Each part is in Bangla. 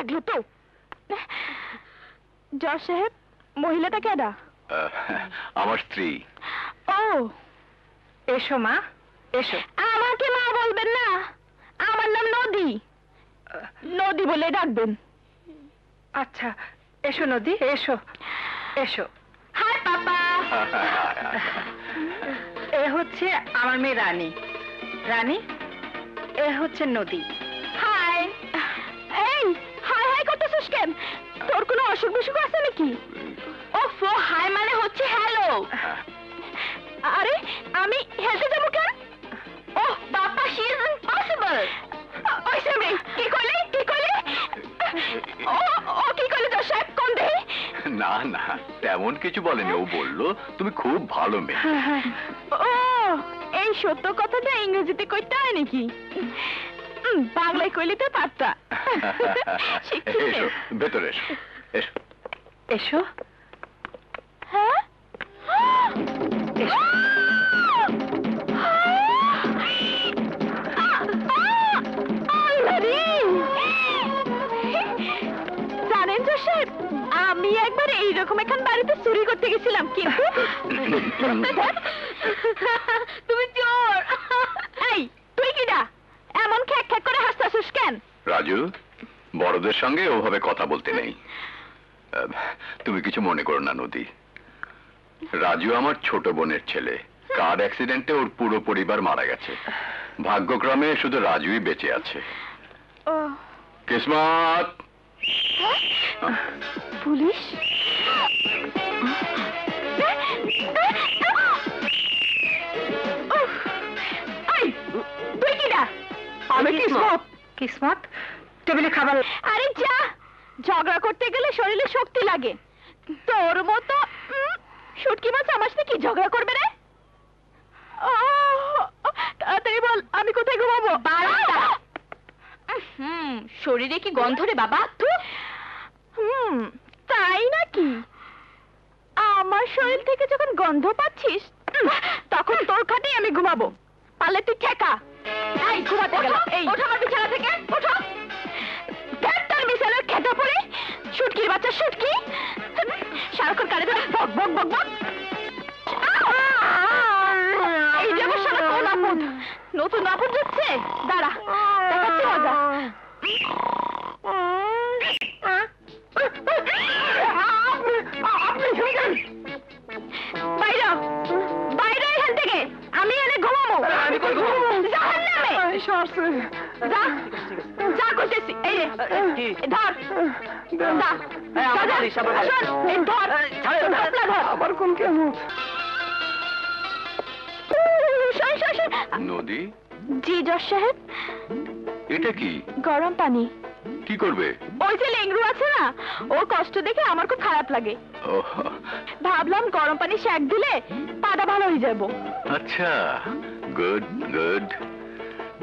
লাগলো তো। জজ সাহেব, মহিলাটা কেডা? আমার স্ত্রী। ও, এসো মা, এসো। আমাকে মা বলবেন না, আমার নাম নদী। নদী বলে ডাকবেন। আচ্ছা, এসো নদী, এসো এসো। হাই পাপা। এ হচ্ছে আমার মেয়ে রানী। রানী, এ হচ্ছে নদী। হাই। এই, হাই হাই করতেছিস কেন? তোর কোনো অসুখ বিসুখ আছে নাকি? ওফো, হাই মানে হচ্ছে হ্যালো। আরে আমি হেলতে যাবো কেন? ওহ বাবা, শি ইজ ইম্পসিবল। ওই সেমে কি কইলে, কি কইলে? ও ও কি কইলে জজ সাহেব, কোন দেই? না না, তেমন কিছু বলেনি। ও বললো তুমি খুব ভালো মেয়ে। ও, এই সত্য কথাটা ইংরেজিতে কইতে হয় নাকি? বাংলায় কইলে তো পারতা। এসো, ভেতরে এসো, এসো। এসো। হ্যাঁ? এসো। জানেন জজ সাহেব, আমি একবার এইরকম এখন বাড়িতে চুরি করতে গেছিলাম, কিন্তু তুমি চোর। এই, তুই কিডা? এমন খ্যাক খ্যাক করে হাসতাছিস কেন? রাজু, বড়দের সঙ্গে ওভাবে কথা বলতে নেই। তুমি কিছু মনে করো না নদী। রাজু আমার ছোট বোনের ছেলে। কার অ্যাক্সিডেন্টে ওর পুরো পরিবার মারা গেছে। ভাগ্যক্রমে শুধু রাজুই বেঁচে আছে। ও, কিসমত। পুলিশ? এই, তুই কিডা? আমি কিসমত। কিসমত, টেবিলে খাবার। আরে যা, ঝগড়া করতে গেলে শরীরে শক্তি লাগে। তোর মতো শুটকি মাছ আমার সাথে কি ঝগড়া করবে রে? তাড়াতাড়ি বল, আমি কোথায় ঘুমাবো? শরীরে কি গন্ধ রে বাবা? তাই নাকি? আমার শরীর থেকে যখন গন্ধ পাচ্ছিস, তখন তোর খাটেই আমি ঘুমাবো। পারলে তুই ঠেকা। এই ঘুমাতে গেল। এই ওঠো আমার বিছানা থেকে, ওঠো। তার বিছানার খেটা পড়ে শুটকির বাচ্চা শুটকি সারাক্ষণ কানে ধরে বক বক বক বক। এই জায়গার সারা কোন আপদ, নতুন আপদ যাচ্ছে। দাঁড়া, দেখাচ্ছি মজা। বাইরে বাইরে এখান থেকে, আমি এনে ঘুমাবো। আমি কই ঘুমাবো? জাহান্নামে। যা, যা করতেছি। এই রে, ধর। আবার কোন কেমন? নদী, জি জজ সাহেব। এটা কি? গরম পানি। কি করবে? ওই যে লেংরু আছে না, ওর কষ্ট দেখে আমার খুব খারাপ লাগে। ওহ, ভাবলাম গরম পানি সেক দিলে পাটা ভালো হয়ে যাবো। আচ্ছা, গুড গুড।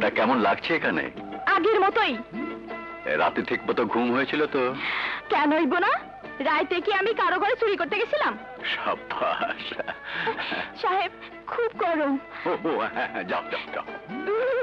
তা কেমন লাগছে এখানে? আগের মতোই। রাতে ঠিক মতো ঘুম হয়েছিল তো? কেন হইব না? রাইতে কি আমি কারো ঘরে চুরি করতে গেছিলাম? সাব্বাস। সাহেব, খুব গরম। ও, হ্যাঁ, যাও যাও যাও।